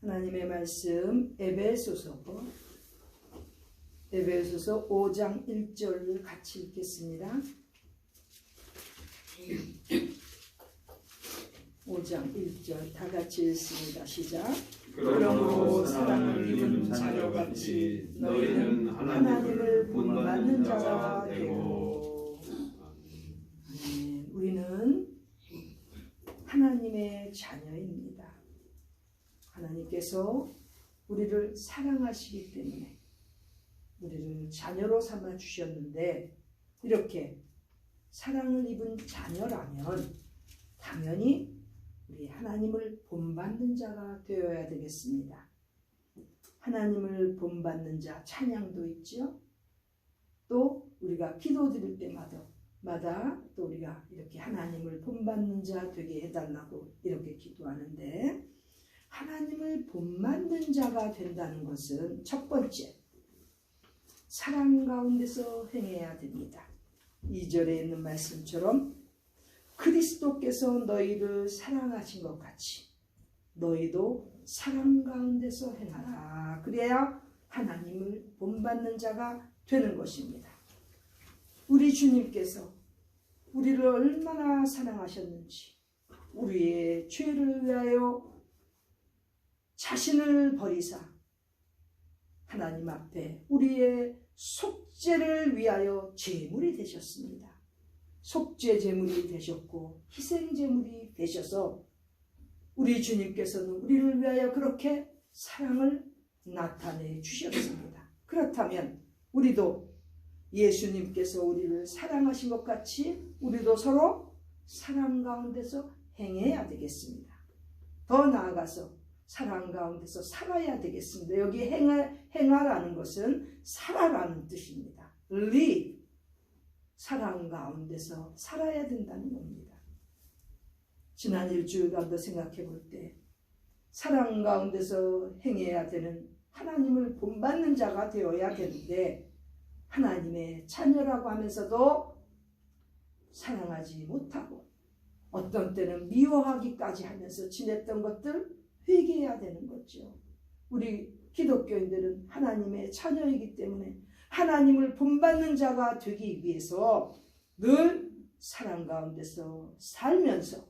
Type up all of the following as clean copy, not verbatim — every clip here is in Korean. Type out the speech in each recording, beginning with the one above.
하나님의 말씀 에베소서 5장 1절을 같이 읽겠습니다. 5장 1절 다 같이 읽습니다. 시작. 그러므로 사랑을 입은 자녀같이 너희는 하나님을 본받는 자가 되고. 우리는 하나님의 자녀입니다. 하나님께서 우리를 사랑하시기 때문에 우리를 자녀로 삼아 주셨는데, 이렇게 사랑을 입은 자녀라면 당연히 우리 하나님을 본받는 자가 되어야 되겠습니다. 하나님을 본받는 자 찬양도 있죠. 또 우리가 기도 드릴 때마다 또 우리가 이렇게 하나님을 본받는 자 되게 해달라고 이렇게 기도하는데, 하나님을 본받는 자가 된다는 것은 첫 번째, 사랑 가운데서 행해야 됩니다. 2절에 있는 말씀처럼 그리스도께서 너희를 사랑하신 것 같이 너희도 사랑 가운데서 행하라. 그래야 하나님을 본받는 자가 되는 것입니다. 우리 주님께서 우리를 얼마나 사랑하셨는지, 우리의 죄를 위하여 자신을 버리사 하나님 앞에 우리의 속죄를 위하여 제물이 되셨습니다. 속죄 제물이 되셨고 희생 제물이 되셔서 우리 주님께서는 우리를 위하여 그렇게 사랑을 나타내 주셨습니다. 그렇다면 우리도 예수님께서 우리를 사랑하신 것 같이 우리도 서로 사랑 가운데서 행해야 되겠습니다. 더 나아가서 사랑 가운데서 살아야 되겠습니다. 여기 행하라는 것은 살아라는 뜻입니다. 사랑 가운데서 살아야 된다는 겁니다. 지난 일주일간도 생각해 볼 때 사랑 가운데서 행해야 되는, 하나님을 본받는 자가 되어야 되는데, 하나님의 자녀라고 하면서도 사랑하지 못하고 어떤 때는 미워하기까지 하면서 지냈던 것들 회개해야 되는 거죠. 우리 기독교인들은 하나님의 자녀이기 때문에 하나님을 본받는 자가 되기 위해서 늘 사랑 가운데서 살면서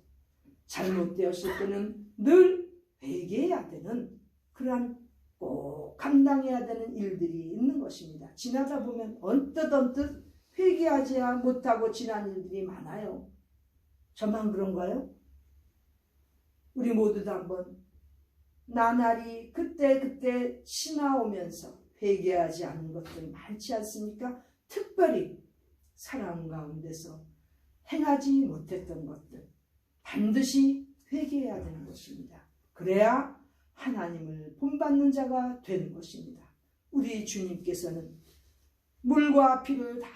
잘못되었을 때는 늘 회개해야 되는, 그러한 꼭 감당해야 되는 일들이 있는 것입니다. 지나다 보면 언뜻 회개하지 못하고 지난 일들이 많아요. 저만 그런가요? 우리 모두 다 한번 나날이 그때 지나오면서 회개하지 않은 것들이 많지 않습니까? 특별히 사랑 가운데서 행하지 못했던 것들 반드시 회개해야 되는 것입니다. 그래야 하나님을 본받는 자가 되는 것입니다. 우리 주님께서는 물과 피를 다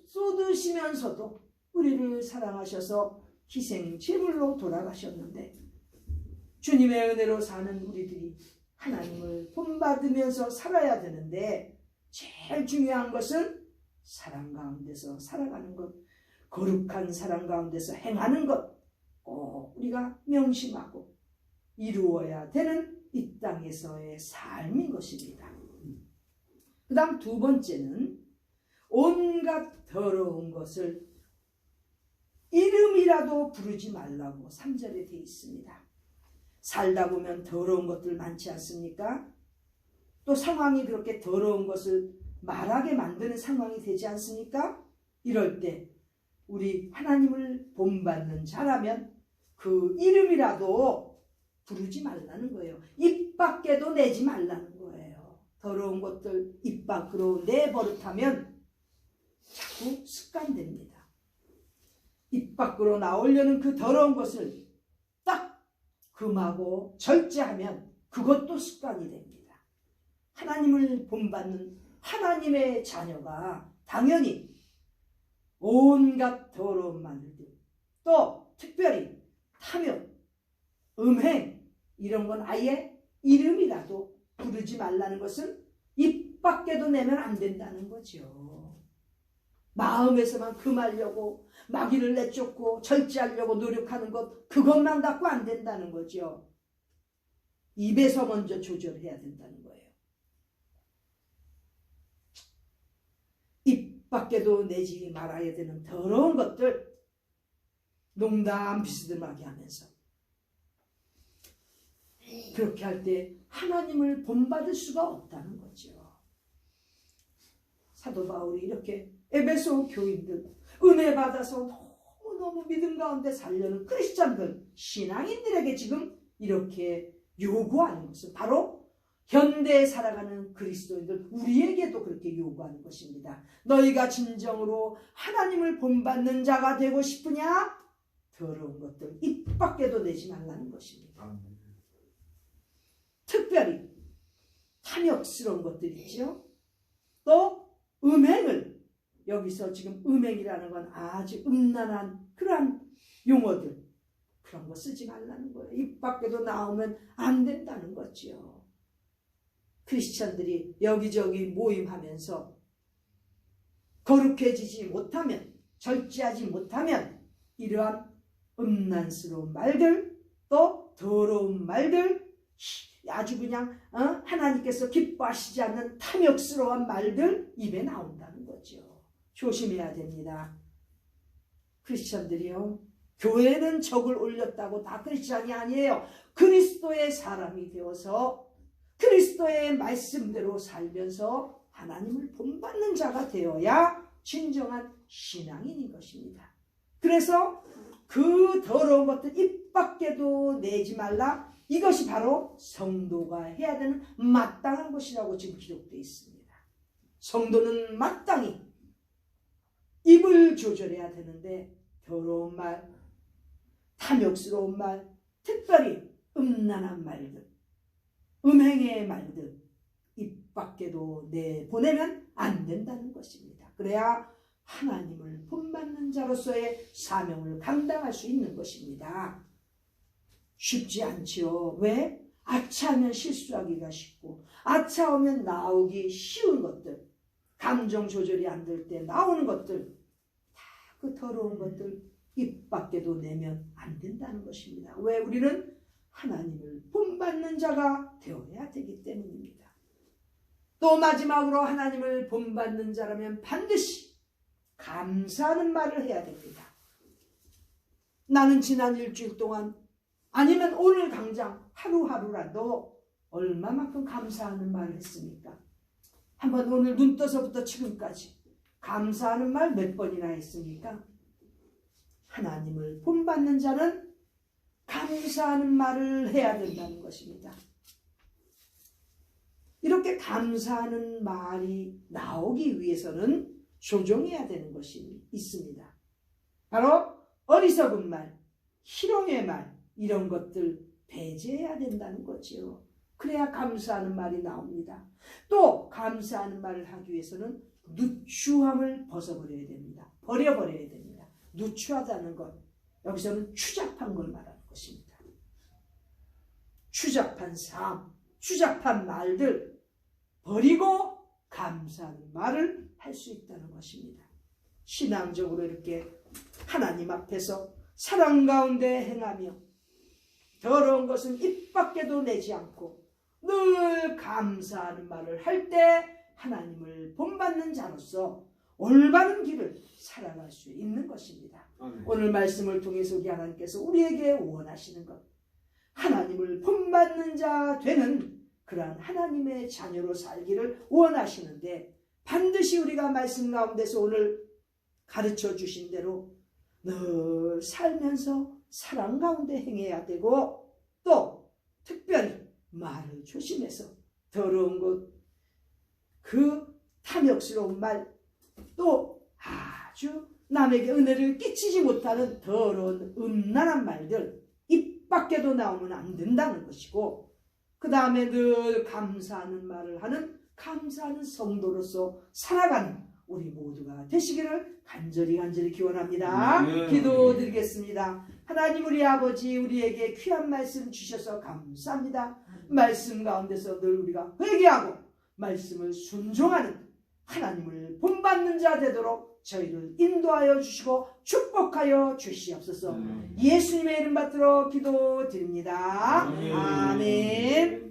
쏟으시면서도 우리를 사랑하셔서 희생 제물로 돌아가셨는데, 주님의 은혜로 사는 우리들이 하나님을 본받으면서 살아야 되는데, 제일 중요한 것은 사랑 가운데서 살아가는 것, 거룩한 사랑 가운데서 행하는 것, 꼭 우리가 명심하고 이루어야 되는 이 땅에서의 삶인 것입니다. 그 다음 두 번째는 온갖 더러운 것을 이름이라도 부르지 말라고 3절에 되어 있습니다. 살다 보면 더러운 것들 많지 않습니까? 또 상황이 그렇게 더러운 것을 말하게 만드는 상황이 되지 않습니까? 이럴 때 우리 하나님을 본받는 자라면 그 이름이라도 부르지 말라는 거예요. 입 밖에도 내지 말라는 거예요. 더러운 것들 입 밖으로 내버릇하면 자꾸 습관됩니다. 입 밖으로 나오려는 그 더러운 것을 딱 금하고 절제하면 그것도 습관이 됩니다. 하나님을 본받는 하나님의 자녀가 당연히 온갖 더러운 말들, 또 특별히 탐욕, 음행 이런 건 아예 이름이라도 부르지 말라는 것은 입 밖에도 내면 안 된다는 거죠. 마음에서만 금하려고 마귀를 내쫓고 절제하려고 노력하는 것, 그것만 갖고 안 된다는 거죠. 입에서 먼저 조절해야 된다는 거예요. 입 밖에도 내지 말아야 되는 더러운 것들 농담 비스듬하게 하면서 그렇게 할 때 하나님을 본받을 수가 없다는 거죠. 사도 바울이 이렇게 에베소 교인들, 은혜 받아서 너무너무 믿음 가운데 살려는 크리스찬들, 신앙인들에게 지금 이렇게 요구하는 것은 바로 현대에 살아가는 그리스도인들, 우리에게도 그렇게 요구하는 것입니다. 너희가 진정으로 하나님을 본받는 자가 되고 싶으냐? 더러운 것들 입 밖에도 내지 말라는 것입니다. 특별히 탐욕스러운 것들 있죠. 또 음행을, 여기서 지금 음행이라는 건 아주 음란한 그러한 용어들, 그런 거 쓰지 말라는 거예요. 입 밖에도 나오면 안 된다는 거죠. 크리스천들이 여기저기 모임하면서 거룩해지지 못하면, 절제하지 못하면 이러한 음란스러운 말들, 또 더러운 말들, 아주 그냥 하나님께서 기뻐하시지 않는 탐욕스러운 말들 입에 나온다는 거죠. 조심해야 됩니다. 크리스천들이요, 교회는 적을 올렸다고 다 크리스천이 아니에요. 그리스도의 사람이 되어서 그리스도의 말씀대로 살면서 하나님을 본받는 자가 되어야 진정한 신앙인인 것입니다. 그래서 그 더러운 것들 입 밖에도 내지 말라. 이것이 바로 성도가 해야 되는 마땅한 것이라고 지금 기록되어 있습니다. 성도는 마땅히 입을 조절해야 되는데 더러운 말, 탐욕스러운 말, 특별히 음란한 말들, 음행의 말들 입 밖에도 내보내면 안 된다는 것입니다. 그래야 하나님을 본받는 자로서의 사명을 감당할 수 있는 것입니다. 쉽지 않지요. 왜? 아차하면 실수하기가 쉽고 아차하면 나오기 쉬운 것들, 감정 조절이 안 될 때 나오는 것들, 다 그 더러운 것들 입 밖에도 내면 안 된다는 것입니다. 왜? 우리는 하나님을 본받는 자가 되어야 되기 때문입니다. 또 마지막으로 하나님을 본받는 자라면 반드시 감사하는 말을 해야 됩니다. 나는 지난 일주일 동안 아니면 오늘 당장 하루하루라도 얼마만큼 감사하는 말을 했습니까? 한번 오늘 눈 떠서부터 지금까지 감사하는 말 몇 번이나 했습니까? 하나님을 본받는 자는 감사하는 말을 해야 된다는 것입니다. 이렇게 감사하는 말이 나오기 위해서는 조정해야 되는 것이 있습니다. 바로 어리석은 말, 희롱의 말, 이런 것들 배제해야 된다는 거죠. 그래야 감사하는 말이 나옵니다. 또 감사하는 말을 하기 위해서는 누추함을 벗어버려야 됩니다. 버려버려야 됩니다. 누추하다는 것, 여기서는 추잡한 걸 말하는 것입니다. 추잡한 삶, 추잡한 말들 버리고 감사하는 말을 할 수 있다는 것입니다. 신앙적으로 이렇게 하나님 앞에서 사랑 가운데 행하며 더러운 것은 입 밖에도 내지 않고 늘 감사하는 말을 할 때 하나님을 본받는 자로서 올바른 길을 살아갈 수 있는 것입니다. 오늘 말씀을 통해서 우리 하나님께서 우리에게 원하시는 것, 하나님을 본받는 자 되는 그러한 하나님의 자녀로 살기를 원하시는데 반드시 우리가 말씀 가운데서 오늘 가르쳐 주신 대로 늘 살면서 사랑 가운데 행해야 되고 또 특별히 말을 조심해서 더러운 것, 그 탐욕스러운 말, 또 아주 남에게 은혜를 끼치지 못하는 더러운 음란한 말들 입 밖에도 나오면 안 된다는 것이고, 그 다음에 늘 감사하는 말을 하는 감사하는 성도로서 살아가는 우리 모두가 되시기를 간절히 기원합니다. 기도드리겠습니다. 하나님 우리 아버지, 우리에게 귀한 말씀 주셔서 감사합니다. 말씀 가운데서 늘 우리가 회개하고 말씀을 순종하는 하나님을 본받는 자 되도록 저희를 인도하여 주시고 축복하여 주시옵소서. 아멘. 예수님의 이름 받들어 기도드립니다. 아멘. 아멘.